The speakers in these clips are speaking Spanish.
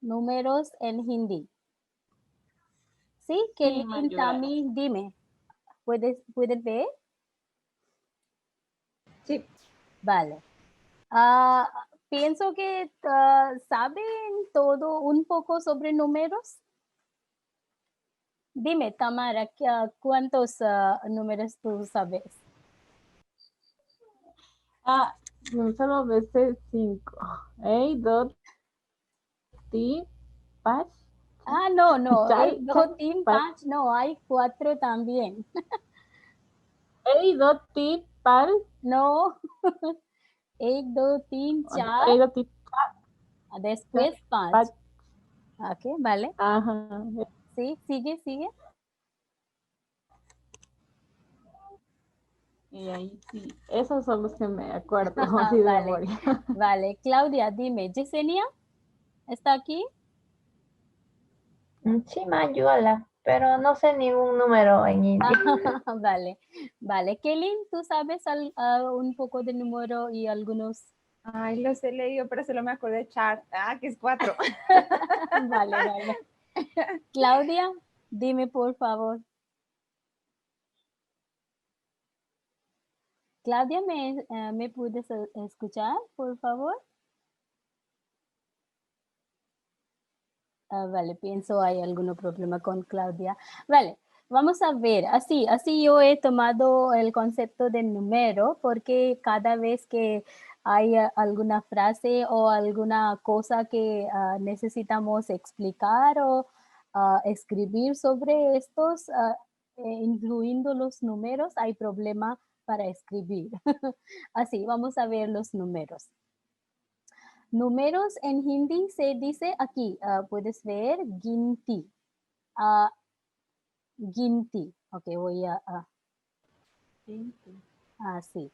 números en hindi. ¿Sí? Sí, Kelly, Mayura. Tami, dime. ¿Puedes ver? Sí. Vale. Pienso que saben todo un poco sobre números. Dime, Tamara, ¿cuántos números tú sabes? Solo veces 5. 8, 2, 3, 4. No, 1, 2, Chal, 3, chal, 5, no, hay 4 también. 8, 2, 3, 4. No, 1, 2, 3, 4, 8, 2, 3, 4. después 5. 4. Ok, vale. Ajá. Sí, sigue. Y ahí sí, esos son los que me acuerdo así de Vale, memoria. vale. Claudia, dime, ¿Yesenia está aquí? Sí, Mayuala, pero no sé ningún número en hindi. Vale. Kelly, ¿tú sabes un poco de número y algunos? Ay, los he leído, pero solo me acuerdo de Char. Que es 4. Vale. Claudia, dime por favor. Claudia, ¿me puedes escuchar, por favor? Vale, pienso hay algún problema con Claudia. Vale, vamos a ver. Así yo he tomado el concepto de número porque cada vez que hay alguna frase o alguna cosa que necesitamos explicar o escribir sobre estos, incluyendo los números, hay problema para escribir. Así, vamos a ver los números. Números en hindi se dice aquí, puedes ver ginti. Ginti. Ok, voy a... así.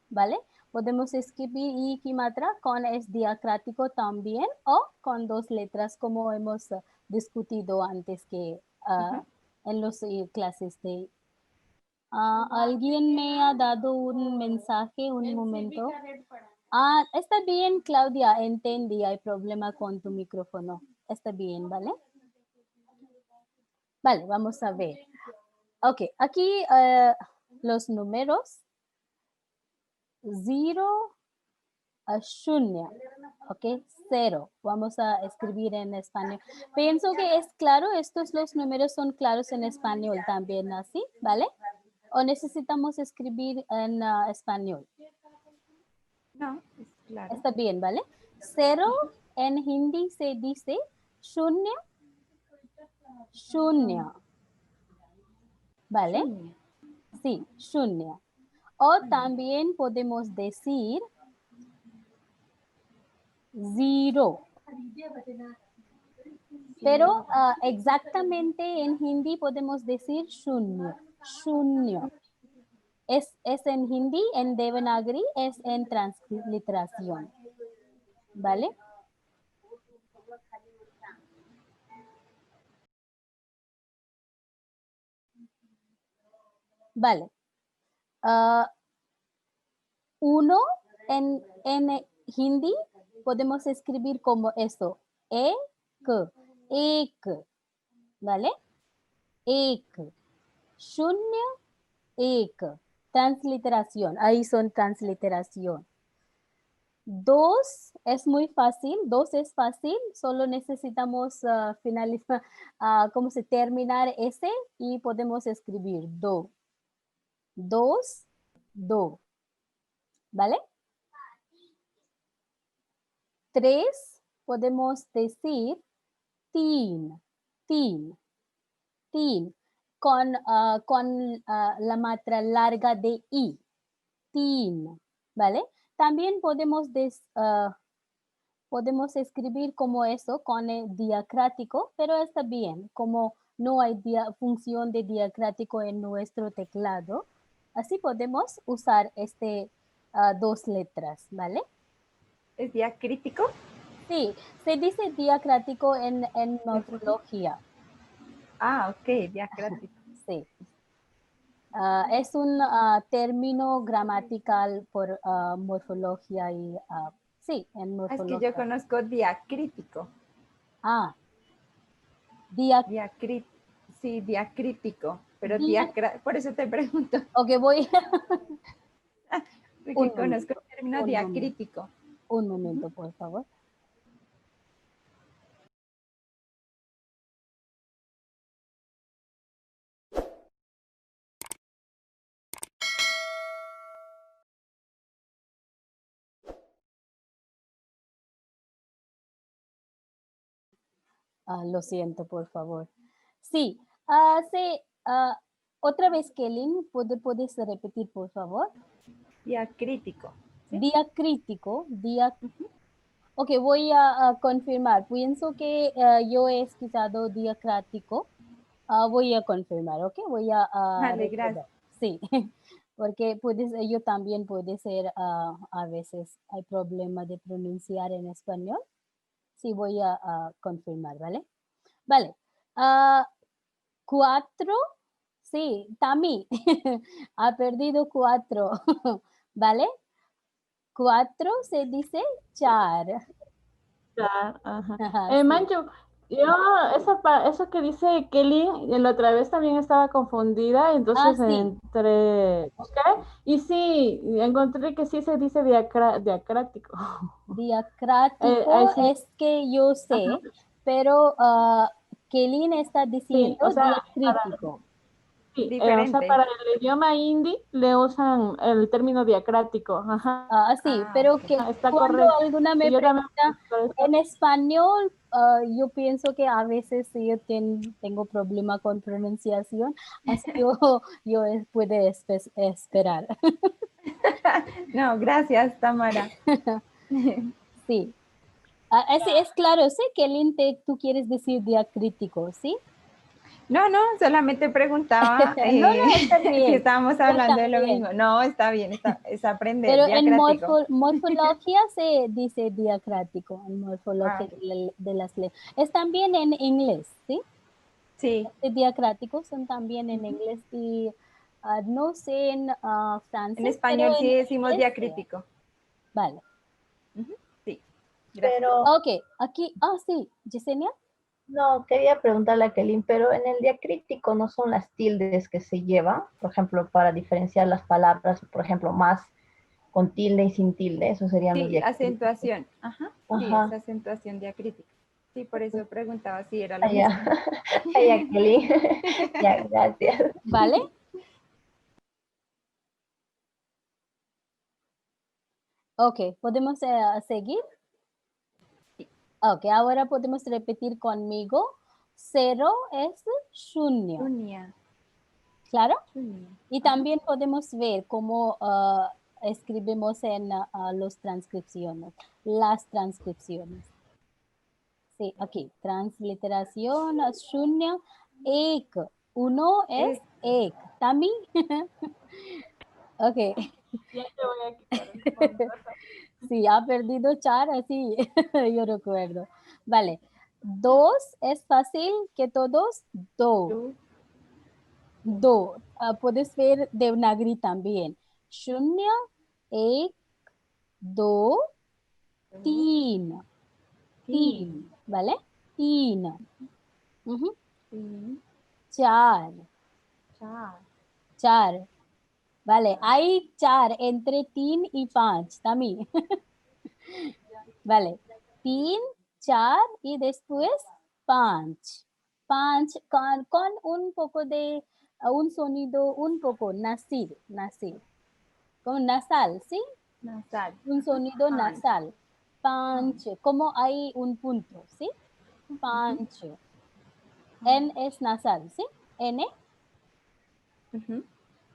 ¿Vale? Podemos escribir y kimatra con es diacrático también o con dos letras como hemos discutido antes que en las clases de... alguien me ha dado un mensaje, un momento. Está bien, Claudia, entendí, hay problema con tu micrófono. Está bien, ¿vale? Vale, vamos a ver. Ok, aquí los números 0 a 0, ok, 0. Vamos a escribir en español. Pienso que es claro, estos los números son claros en español también, así, ¿vale? ¿O necesitamos escribir en español? No, es claro. Está bien, ¿vale? 0 en hindi se dice shunya, shunya. ¿Vale? Shunya. Sí, shunya. O también podemos decir 0. Pero exactamente en hindi podemos decir shunya, shunya. Es en hindi, en Devanagari, es en transliteración. ¿Vale? Vale. 1 en hindi podemos escribir como esto. Ek. ¿Vale? Ek. Shunya, ek. Transliteración. Ahí son transliteración. 2 es muy fácil. 2 es fácil. Solo necesitamos finalizar, terminar ese y podemos escribir do. 2, do. ¿Vale? 3 podemos decir teen, con la matra larga de i, teen, ¿vale? También podemos escribir como eso con el diacrático, pero está bien, como no hay función de diacrático en nuestro teclado, así podemos usar dos letras, ¿vale? ¿Es diacrítico? Sí, se dice diacrático en morfología. Ok, diacrático. Sí. Es un término gramatical por morfología y Sí, en Es que morfología. yo conozco diacrítico. Ah, Sí, diacrítico. Pero Dia- por eso te pregunto, ok, voy. porque Un conozco momento, el término un momento. diacrítico. Un momento, por favor. Lo siento, por favor. Sí, sí, otra vez, Kelly, ¿puedes repetir, por favor? Diacrítico. ¿sí? Diacrítico, Ok, voy a confirmar. Pienso que yo he escuchado diacrático. Voy a confirmar, ¿ok? Voy a Vale, recordar. gracias. Sí, porque yo también puede ser, a veces hay problema de pronunciar en español. Sí, voy a confirmar, ¿vale? Vale. 4, sí, Tami ha perdido 4, ¿vale? 4 se dice char. Ya, ajá. Sí. Manju, yo, eso que dice Kelly, la otra vez también estaba confundida, entonces Sí, busqué y sí, encontré que sí se dice diacrático. Ahí diacrático sí, es que yo ajá, sé, pero Kelly está sí, diciendo o sea, diacrítico. sí, o sea, Diferente. para el idioma hindi le usan el término diacrático, ajá, Sí, Ah, pero ok. que está cuando correcto. alguna me Y yo también, pregunta por eso, en español, yo pienso que a veces yo tengo problema con pronunciación, así yo puede esperar. No, gracias, Tamara. Sí. Es claro, sé que tú quieres decir diacrítico, ¿sí? No, solamente preguntaba No, está si bien. estábamos Yo hablando de lo también. mismo. No, está bien, es aprender, Pero en diacrático. morfología se dice diacrático, en morfología Ok. de las letras. Es también en inglés, ¿sí? Sí, Diacráticos son también en inglés y no sé en en francés, pero español en sí decimos inglés, sí. diacrítico. Vale. Ujú, sí, gracias. Pero Ok, aquí, sí, Yesenia. no, quería preguntarle a Kelly, pero en el diacrítico no son las tildes que se llevan, por ejemplo, para diferenciar las palabras, por ejemplo, más con tilde y sin tilde, eso serían los Sí, diacríticos. acentuación. Ajá, sí, es Ajá, acentuación diacrítica. Sí, por eso preguntaba si era lo allá, mismo. allá, Kelly. Ya, gracias. Vale. Ok, ¿podemos seguir? Ok, ahora podemos repetir conmigo. 0 es shunya, Junia, ¿claro? Junia. Y Ajá. también podemos ver cómo escribimos en las transcripciones. Sí, aquí, transliteración, shunya, ek. Uno es Es, ek. También, ok. ya te voy a quitar el fondo. Sí, ha perdido char, así yo recuerdo. Vale. 2 es fácil que todos, do. tú, Do. Puedes ver Devanagari también. Shunya, ek, do, tú, teen. tin, Teen, ¿vale? Teen. Ujú. tin, Char, char, char. Vale, char. hay char entre teen y panch también. Vale, teen, char y después panch. Panch con un poco de, un sonido un poco nasir, con nasal, ¿sí? Nasal. Un Ajá. sonido Pan, nasal. pan. Panch, como hay un punto, ¿sí? Ujú, Panch. pan. N es nasal, ¿sí? N. Ujú.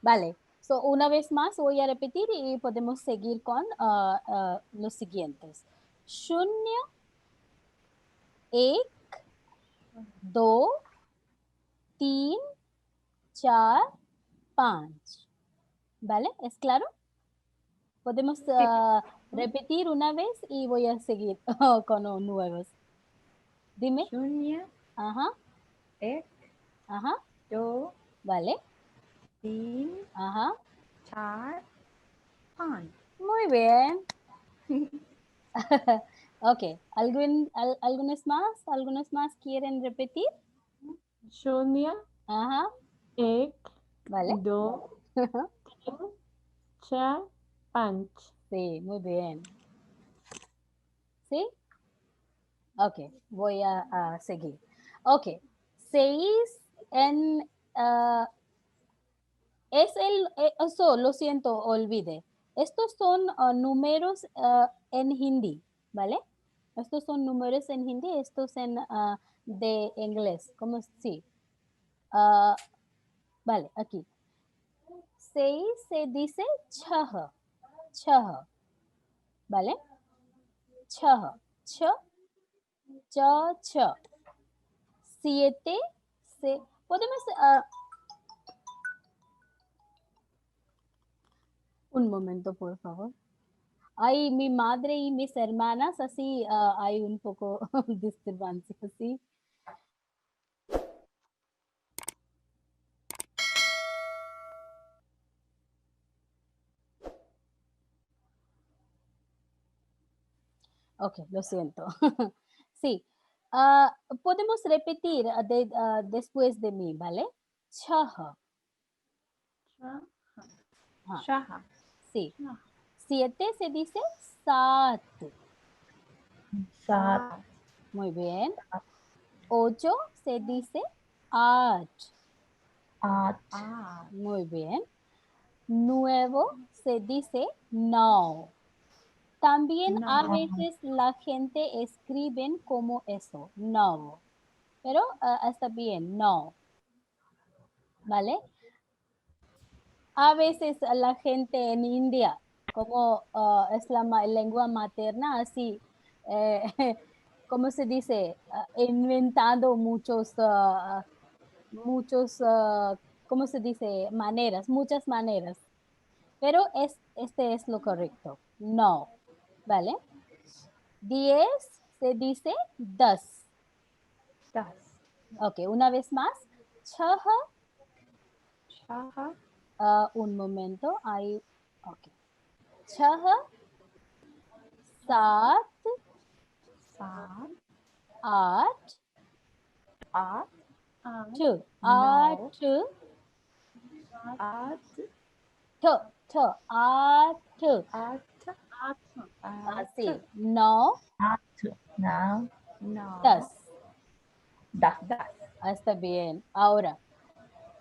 Vale. So, una vez más voy a repetir y podemos seguir con los siguientes. Shunya, ek, do, teen, char, panch. ¿Vale? ¿Es claro? Podemos Sí. repetir una vez y voy a seguir con los nuevos. Dime. Junia, Ajá, ek, ajá. do, Vale. tin, Ajá. char, pan. Muy bien. Ok, ¿algunos más? ¿Algunos más quieren repetir? Shunya, Ajá, ek, vale. do, tin, cha, panch. Sí, muy bien. ¿Sí? Ok, voy a seguir. Ok, 6 en... ah, lo siento, olvide. Estos son números en hindi, ¿vale? Estos son números en hindi, estos en de inglés. ¿Cómo? Sí. Ah, vale, aquí. 6 se dice chah, chah, ¿vale? Chah, ch, cha, cha. 7 se... Podemos... un momento, por favor. Ay, mi madre y mis hermanas, así hay un poco disturbancia, ¿sí? Ok, lo siento. Sí, podemos repetir después de mí, ¿vale? Chaha, ah, Shaha. sí. 7 se dice sat, Sat, muy bien. 8 se dice at, at, muy bien. 9 se dice no. También a No. veces la gente escriben como eso, no. Pero está bien, no. ¿Vale? A veces la gente en India, como es la lengua materna, así, eh, ¿cómo se dice? Inventando muchos, ¿cómo se dice? Maneras, muchas maneras. Pero este es lo correcto, no. ¿Vale? 10 se dice das. Das. Ok, una vez más. Chaha, Shaha. un momento, ahí, ok. Chaha, sat, Sat. आठ At. two No. आठ At. ठ ठ आठ At. así At. Now at, now, दस No. das, Das. está bien ahora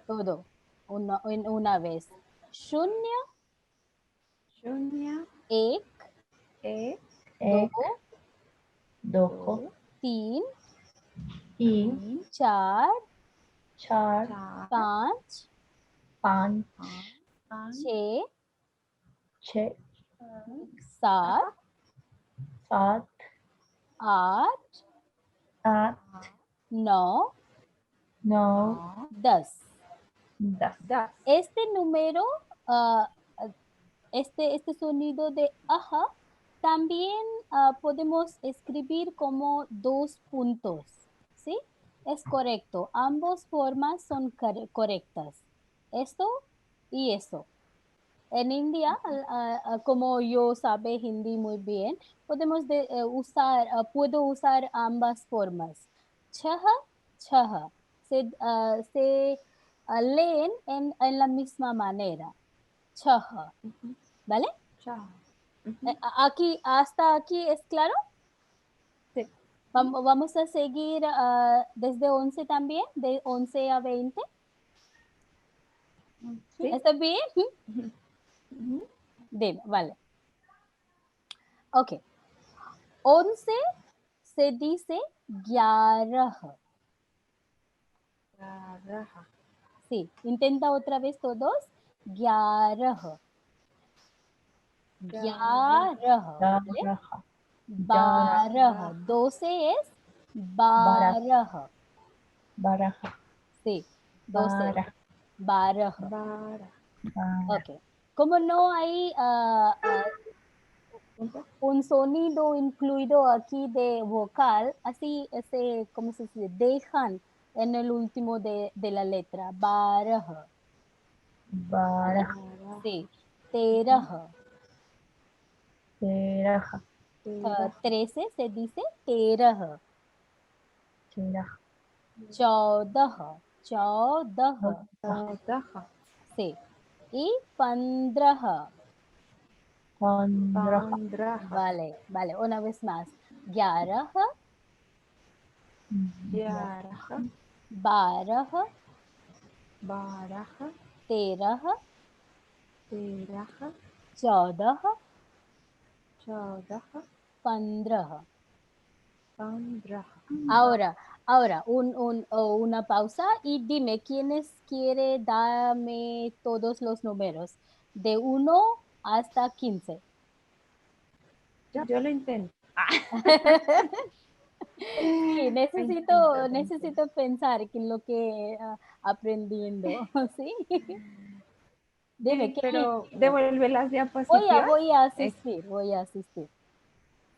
todo en una vez शून्य Shunya. एक Ek. दो ek, doko, तीन तीन, Tin. चार char, Char. पाँच panch, छः che, सात sat, आठ at, नौ no, दस das. Das. este número ah, este sonido de ajá también podemos escribir como dos puntos, ¿sí? Es correcto, ambas formas son correctas. Esto y eso. En India, como yo sabe hindi muy bien, podemos puedo usar ambas formas. Chaha, chaha. Se leen en la misma manera. Chaha, ¿vale? Char. Aquí, hasta aquí es claro. Sí. Vamos a seguir desde 11 también, de 11 a 20. Sí. ¿Está bien? Bien, vale. Ok. 11 se dice 11. Raja. Sí, intenta otra vez todos. 11. 11. ¿Vale? Jaraha, 12. 12 es 12. baraja, Sí, 12. bara, 12. Bara. bara, Ok. Como no hay un sonido incluido aquí de vocal, así ¿cómo se dice? Dejan en el último de la letra. Baraj. bara, Sí. Teraj. teraja, 13 se dice 13, 14, 14, Chaudaja. sí, y 15, Pandraja. vale, vale, una vez más, 11, Yaraja. 12, Baraja. 13, Teraja. 14, Chaudaja. 15. Pandraja. Ahora, una pausa y dime, quiere darme todos los números? De 1 hasta 15. Yo lo intento. Sí, necesito pensar que lo que aprendiendo, ¿sí? Dime, Sí, pero devuelve las voy diapositivas. a asistir, voy a asistir.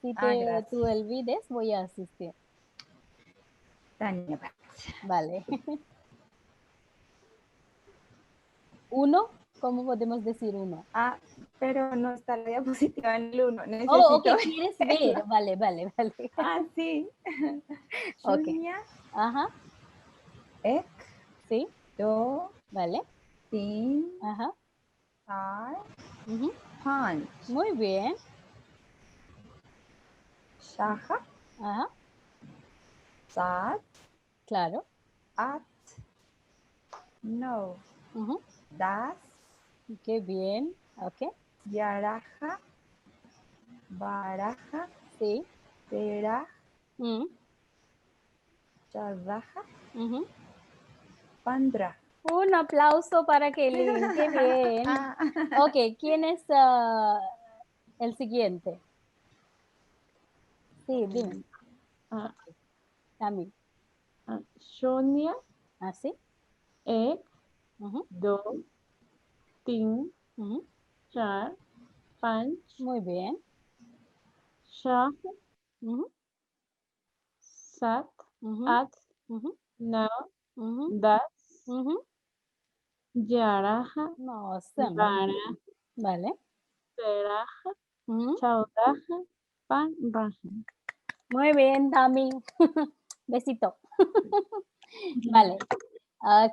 Si Gracias. tú olvides, voy a asistir. Tania. Vale. 1, ¿cómo podemos decir 1? Pero no está la diapositiva en el 1. Oh, ok, Necesito quieres verla. ver. Vale. Sí. Ok. Shunya, Ajá, ek, sí, do, vale. tin, Ajá. char, Ujú. panch, Muy bien. shaha, Ajá, sat, claro. at, no, Ujú. das, Qué bien. Ok, yaraja, baraja, sí. teraj, Ujú, chadaja, ujú. pandra. Un aplauso para Kelly. Qué bien. Ok, ¿quién es el siguiente? Sí, dime. Ah, A mí. Shunya, ¿Así? ek, Ujú, do, tin, ujú. char, panch, Muy bien. shah, Ujú, sat, ujú, at, ujú, no, ujú, das, ujú. yaraja, Awesome. bara, Vale. teraja, Ujú. chaudaja, pan, raja. Muy bien, Dami. Besito. Vale.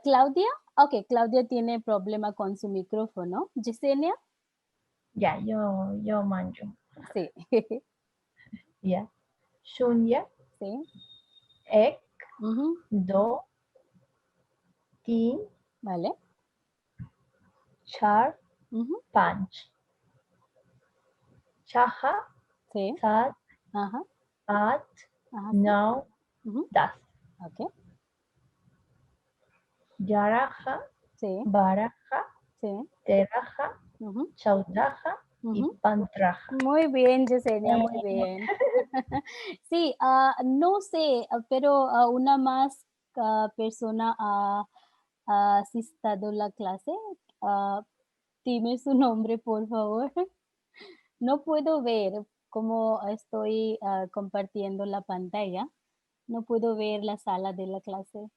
Claudia. Ok, Claudia tiene problema con su micrófono. Yesenia. Ya, yo manjo. Sí. Ya. Shunya, Sí. ek, Ujú. do, tin, Vale. char, Ujú. panch. Chaha, Sí. sat, Ajá. at, Ajá. Sí. no, Ujú. das. Ok. Yaraja, Sí. baraja, Sí. teraja, Ujú. chaudaja y Ujú. pantraja. Muy bien, Yesenia, muy bien. Sí, no sé, pero una más persona ha asistido a la clase. Ah, dime su nombre, por favor. No puedo ver cómo estoy compartiendo la pantalla. No puedo ver la sala de la clase.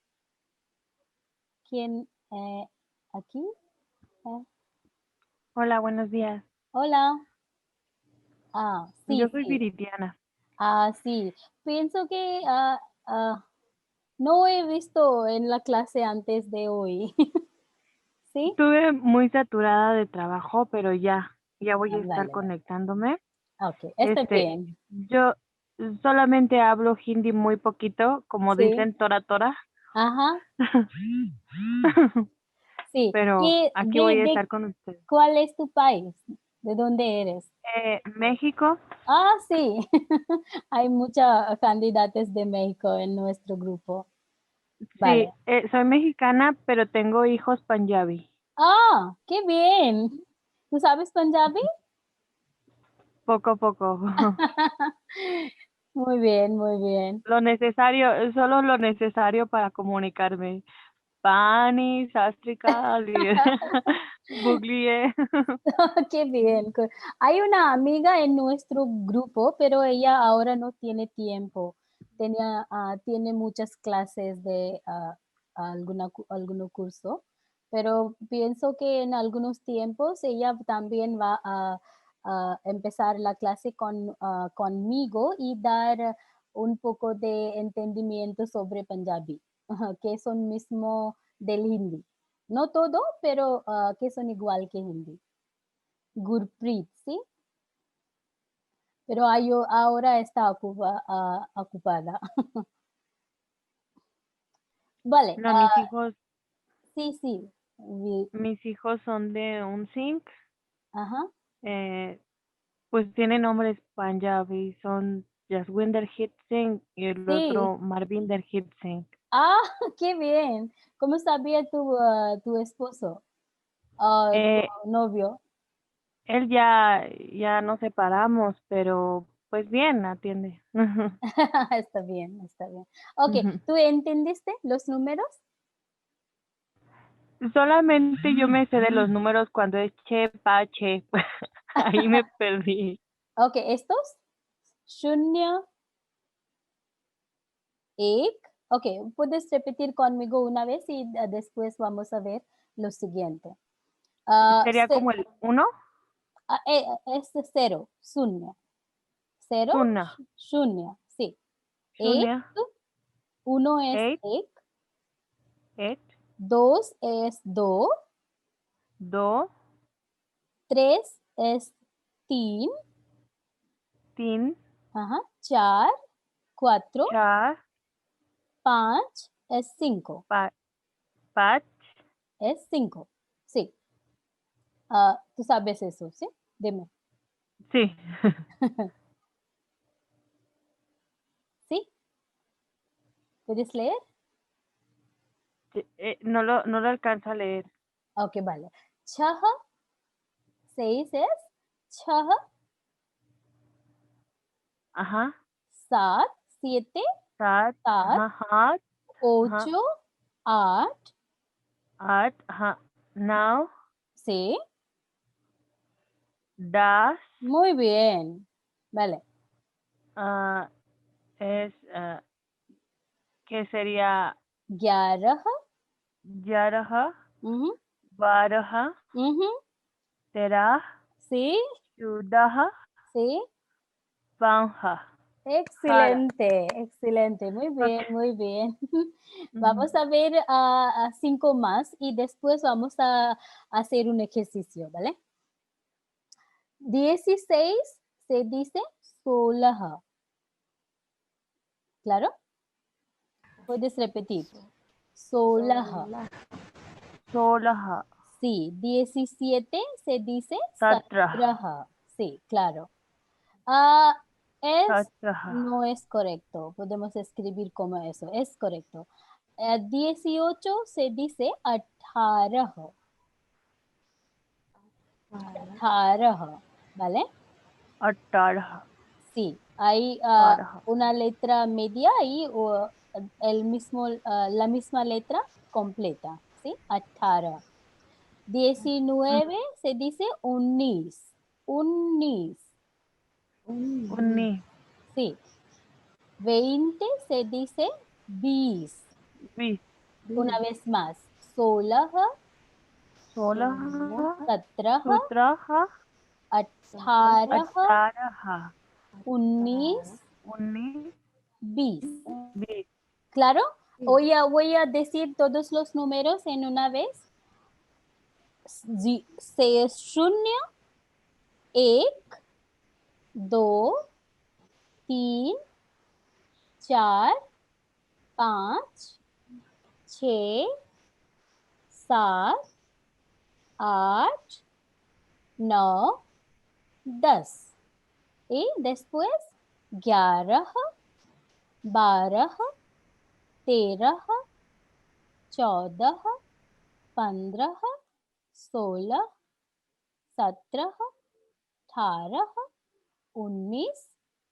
¿Quién aquí? Eh, Hola, buenos días. Hola. Yo Sí, soy sí. Viridiana. Sí. Pienso que no he visto en la clase antes de hoy. ¿Sí? Estuve muy saturada de trabajo, pero ya voy a estar Vale, vale. conectándome. Ok, está bien. Yo solamente hablo hindi muy poquito, como Sí. dicen tora tora, Ajá. Sí. pero ¿Y aquí voy a estar con ustedes. cuál es tu país? ¿De dónde eres? México, Sí. Hay muchas candidatas de México en nuestro grupo. sí, Vale. soy mexicana, pero tengo hijos panjabi. Qué bien. ¿Tú sabes Punjabi? Poco a poco. Muy bien, muy bien. Lo necesario, solo lo necesario para comunicarme. Pani, Sastrika, Buglie. Qué bien. Hay una amiga en nuestro grupo, pero ella ahora no tiene tiempo. Tiene muchas clases de alguno curso, pero pienso que en algunos tiempos ella también va empezar la clase conmigo y dar un poco de entendimiento sobre Punjabi, que son mismo del hindi. No todo, pero que son igual que hindi. Gurpreet, ¿sí? Pero ahora está ocupada. Vale, No, sí. mis hijos son de un Singh, Ajá. pues tienen nombres Punjabi, son Jaswinder Hit Singh y el Sí. otro Marvinder Hit Singh. Ah, qué bien. ¿Cómo sabía tu esposo? Eh, Tu novio. Él ya nos separamos, pero pues bien, atiende. Está bien, está bien. Ok, ¿tú entendiste los números? Solamente yo me sé de los números cuando es che, pa, che. Ahí me perdí. Ok, estos. Shunya, ek. Ok, puedes repetir conmigo una vez y después vamos a ver lo siguiente. ¿Sería como el 1? Es cero, shunya. Cero, Suna. shunya, sí. Ek, Shunya. uno es Eight. ek. Eight. Dos es do. Do. Tres es तीन. Tin. Ajá. चार, cuatro. Char. पाँच es cinco. Pach. Es cinco. Sí. Tú sabes eso, ¿sí? Dime. Sí. ¿Sí? ¿Puedes leer? No lo alcanzo a leer. Ok, vale. छह, seis es छह. Ajá. सात, siete, Sat. सात. Ajá. Hat. ocho, आठ. At. Ajá. Now. Sí. Das. Muy bien. Vale. Es. ¿Qué sería? 11. Yarah. उहुँ, Barah. उहुँ. Terah. Sí, Chudah. sí. Panja. Excelente, excelente. Muy bien, Okay. muy bien. Vamos a ver 5 más y después vamos a hacer un ejercicio, ¿vale? 16 se dice 16. ¿Claro? Puedes repetir. 16. Solah. Sí, 17 se dice Satrah. 17. Sí, claro. Satrah. No es correcto. Podemos escribir como eso. Es correcto. 18 se dice 18. 18, ¿vale? 18. Sí, hay 18. una letra media y la misma letra completa, ¿sí? 18. 19 se dice 19. 19. Unni. Sí. 20 se dice 20. Bis. Una vez más. 16, Solah. 17, Sutraha. 18, 18. 19, Unni. 20. Bis. ¿Claro? Voy a decir todos los números en una vez. 0, 1, 2, 3, 4, 5, 6, 7, 8, 9, 10. Y después 11, 12, 13, 14, 15, 16, 17, 18, 19,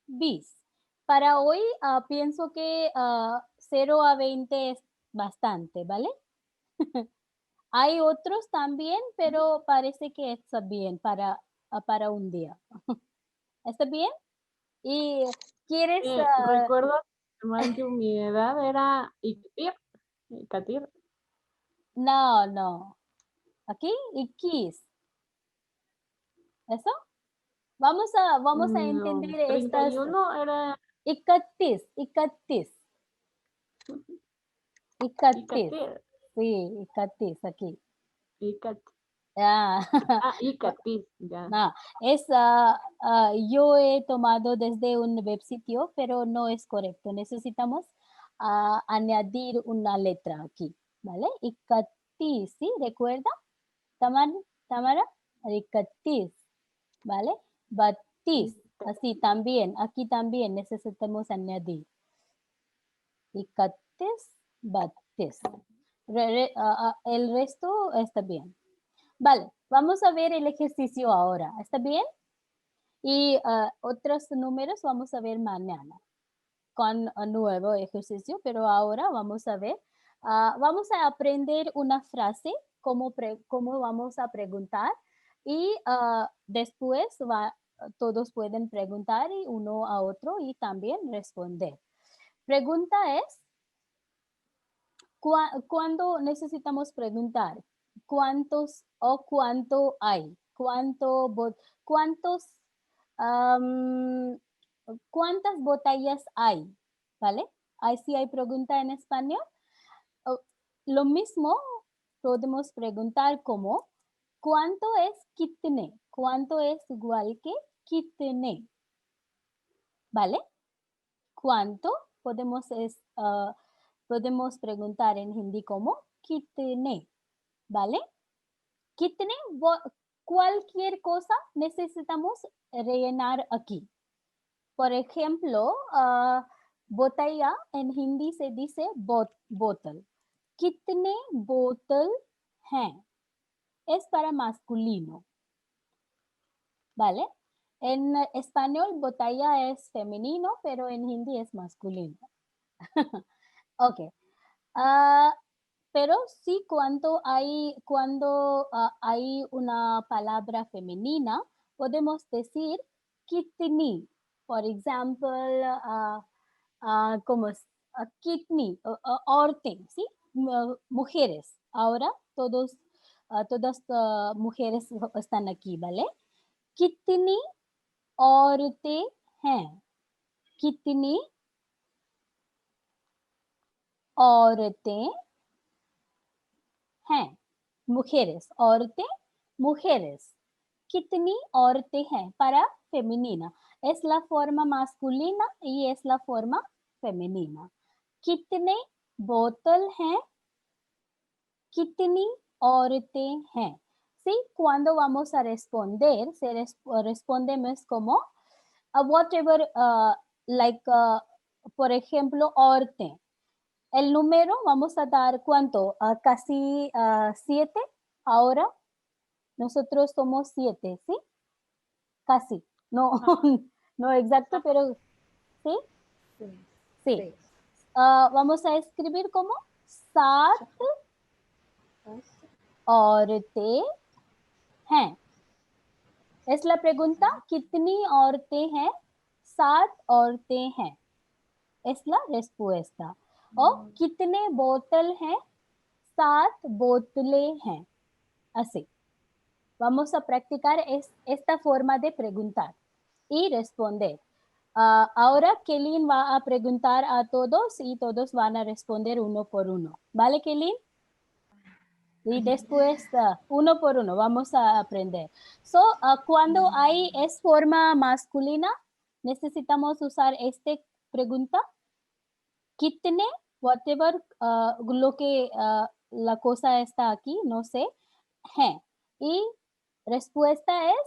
20. Para hoy pienso que 0 a 20 es bastante, ¿vale? Hay otros también, pero parece que está bien para un día. ¿Está bien? ¿Y quieres? Recuerdo que mi edad era Ikatir. No. Aquí, Ikis. ¿Eso? Vamos a No, entender estas. 31 era 31, 31. 31. Icatir. Sí, 31 aquí. Ah, Ah, Icatis, ya. es, yo he tomado desde un web sitio, pero no es correcto. Necesitamos añadir una letra aquí, ¿vale? Icatis, ¿sí? ¿Recuerda? Tamara, Icatis, ¿vale? Batis, así también, aquí también necesitamos añadir. Icatis, batis. El resto está bien. Vale, vamos a ver el ejercicio ahora. ¿Está bien? Y otros números vamos a ver mañana con un nuevo ejercicio, pero ahora vamos a ver. Vamos a aprender una frase, cómo vamos a preguntar y después todos pueden preguntar y uno a otro y también responder. Pregunta es, ¿cuándo necesitamos preguntar? ¿Cuántos o cuánto hay? ¿Cuántos, cuántas botellas hay? ¿Vale? Ahí sí hay pregunta en español. Lo mismo podemos preguntar como, ¿cuánto es kitne? ¿Cuánto es igual que kitne? ¿Vale? ¿Cuánto? Podemos preguntar en hindi como kitne, ¿vale? Kitne, cualquier cosa necesitamos rellenar aquí. Por ejemplo, botella en hindi se dice bottle. कितने बोतल हैं? Es para masculino. ¿Vale? En español, botella es femenino, pero en hindi es masculino. Ok. Pero sí, cuando hay una palabra femenina, podemos decir kitni. Por ejemplo, como kitni, औरतें, ¿sí? Mujeres. Ahora todas mujeres están aquí, ¿vale? कितनी औरतें हैं? कितनी औरतें हैं? Mujeres. औरतें, mujeres. कितनी औरतें हैं? Para femenina. Es la forma masculina y es la forma femenina. कितने बोतल हैं? कितनी औरतें हैं? Sí, cuando vamos a responder, respondemos como whatever, like, por ejemplo, औरतें. El número vamos a dar ¿cuánto? Casi 7. Ahora nosotros somos 7, ¿sí? Casi. No, no exacto, pero sí. Sí. Vamos a escribir como 7 औरतें हैं. Es la pregunta, ¿कितनी औरतें हैं? 7 औरतें हैं. Es la respuesta. O कितने बोतल हैं? 7 बोतलें हैं. Así. Vamos a practicar esta forma de preguntar y responder. Ahora Kelin va a preguntar a todos y todos van a responder uno por uno. ¿Vale, Kelin? Y después, uno por uno, vamos a aprender. So, cuando es forma masculina, necesitamos usar esta pregunta. कितने, whatever, lo que la cosa está aquí, no sé, हैं. Y respuesta es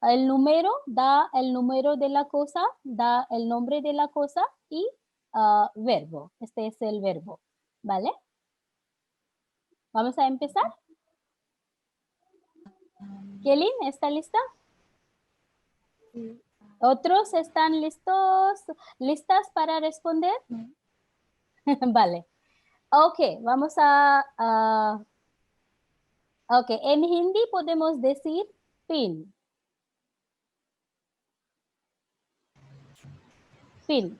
el número, da el número de la cosa, da el nombre de la cosa y verbo. Este es el verbo, ¿vale? Vamos a empezar. Kelin, ¿está lista? Sí. ¿Otros están listas para responder? Vale. Ok, vamos ok, en hindi podemos decir pin. Pin.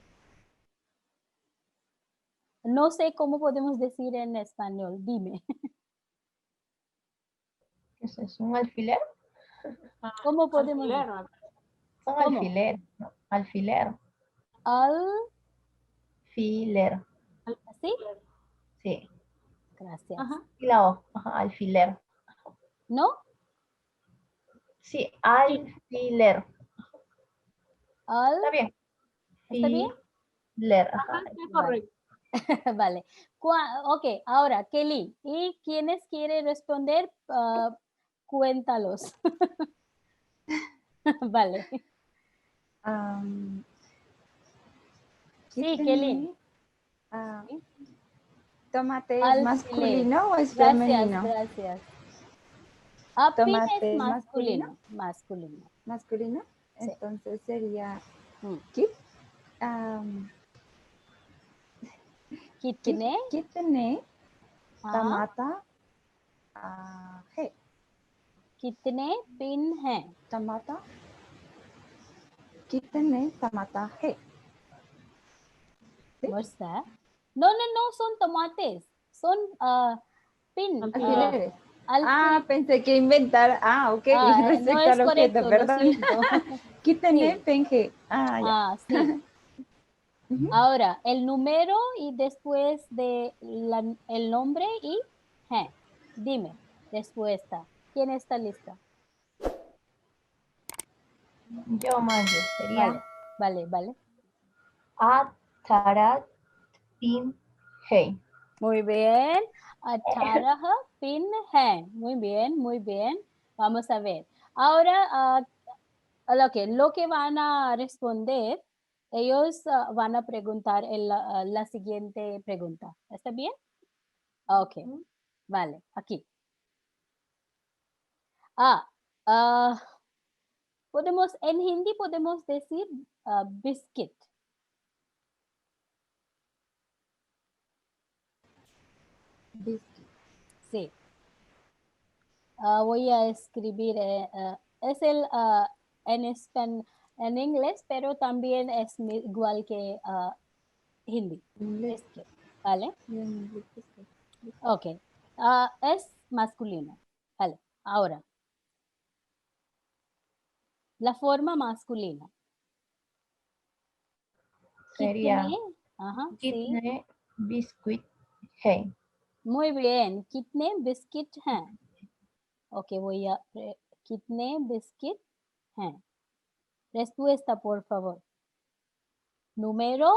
No sé cómo podemos decir en español, dime. ¿Qué es eso? ¿Un alfiler? ¿Cómo podemos Alfiler, Son ¿Cómo? alfiler, ¿no? Alfiler. Filer. ¿Así? Sí. Gracias. Ajá. Y la O. Ajá, alfiler. ¿No? Sí, alfiler. Al, Está bien. ¿está bien? Filer. Ajá, Ajá. está correcto. Vale. Ok, ahora, Kelly, ¿y quiénes quieren responder? Cuéntalos. Vale. Sí, Kelly. Sí. ¿Tomate es Alfiler. masculino o es Gracias, femenino? gracias. Pin Tomate es es masculino. Masculino. ¿Masculino? Sí. Entonces sería Mm. kit. Kitne. Kitne हाँ, टमाटा है. कितने पिन हैं? टमाटा कितने टमाटा है? What's that? No, no, no, son tomates. Son pin. Alfileres. Ah, pensé que inventar. Ah, ok. no Respecto es al objeto, correcto, lo perdón. siento. Kitne Sí. penje. Ah, ya. Ah, sí. Ahora, el número y después de el nombre y dime, respuesta. ¿Quién está lista? Yo más sería Vale. Atarat Pin Hey. Muy bien. 18 pin हैं. Muy bien. Vamos a ver. Ahora, lo que van a responder, ellos van a preguntar la siguiente pregunta. ¿Está bien? Ok. Vale, aquí. En hindi podemos decir biscuit. Biscuit. Sí. Voy a escribir, es en inglés, pero también es igual que hindi. Inglés. Biscuit, ¿vale? Biscuit. Ok. Es masculino. Vale. Ahora, la forma masculina. Sería Kitne, ajá, sí. Kitne Biscuit Hey. Muy bien. Kitne biscuit हैं? Ok, kitne biscuit हैं? Respuesta, por favor. Número,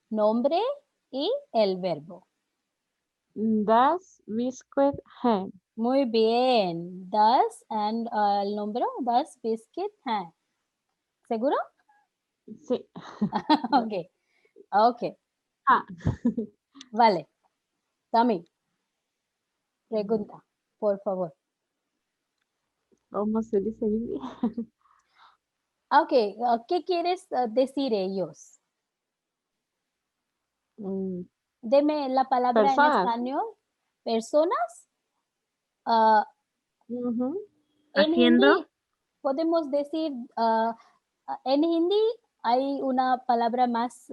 nombre y el verbo. Das biscuit हैं. Muy bien. Das and el número, das biscuit हैं. ¿Seguro? Sí. Ok. Ah. Vale. Tami. Pregunta, por favor. ¿Cómo se dice Bibi? Ok. ¿Qué quieres decir ellos? Deme la palabra Personas. en español. Personas. En Haciendo. hindi podemos decir, en hindi hay una palabra más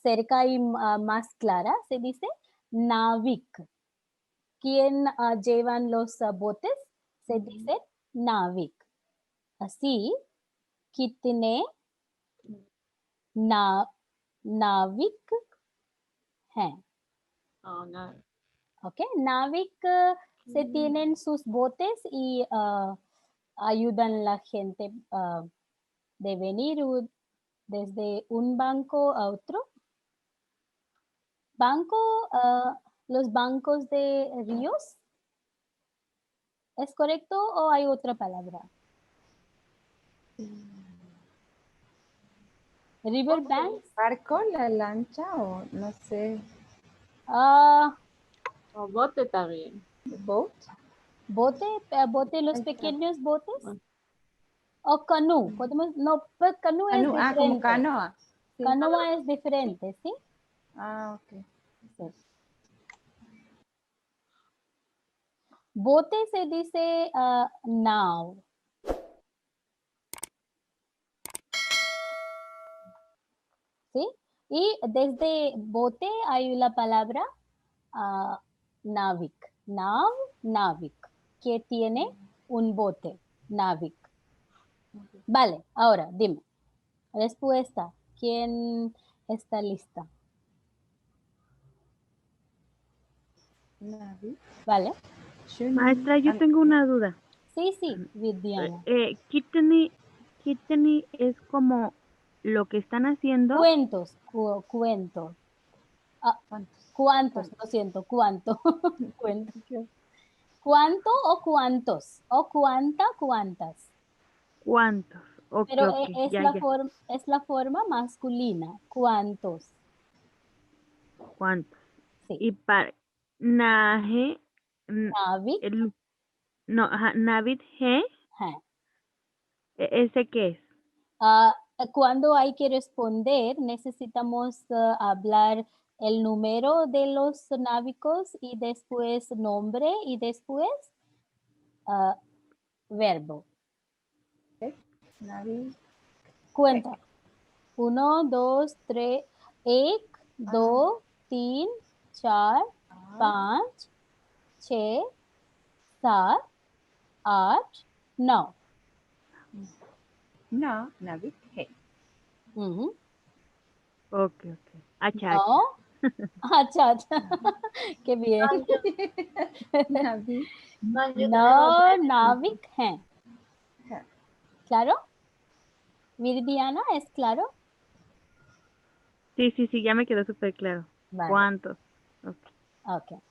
cerca y más clara, se dice navik. ¿Quién llevan los botes? Se dice navik. Así, कितने नाविक हैं? Oh, no. Ok, Navik se tienen sus botes y ayudan a la gente de venir desde un banco a otro. Banco, los bancos de ríos. ¿Es correcto o hay otra palabra? River banks. ¿Barco, la lancha o no sé? O bote también. Boat. Bote, los pequeños botes. O canoe, pero canoe es Canoa, diferente. como canoa. Sí. Canoa es diferente, ¿sí? Ah, ok. Sí. Bote se dice now. ¿Sí? Y desde bote hay la palabra navik. Navik, que tiene un bote, navik. Vale, ahora dime. Respuesta. ¿Quién está lista? Navi. Vale. Maestra, yo tengo una duda. Sí, Viviana. Kitchen es como lo que están haciendo. Cuentos, cuentos. Ah, ¿cuántos? Lo siento, ¿cuánto? ¿Cuánto o cuántos? ¿O cuánta, cuántas? ¿Cuántos? Ok, Pero ok, es ya, la ya. es la forma masculina. ¿Cuántos? ¿Cuántos? Sí. Y para Naje, Navi. no, ajá, Navid G, Ajá. ¿ese qué es? Cuando hay que responder, necesitamos hablar el número de los návicos y después nombre y después verbo. Navi. Cuenta. 1, 2, 3, 1, 2, 3, 4, 5, 6, 7, 8, 9. No, Navi. Hey. Ujú. Ok. Acha, No. अच्छा, qué bien. Navi. No नाविक हैं. है. ¿Claro? Viridiana, ¿es claro? Sí, ya me quedó súper claro. Vale. ¿Cuántos? Ok. Ok.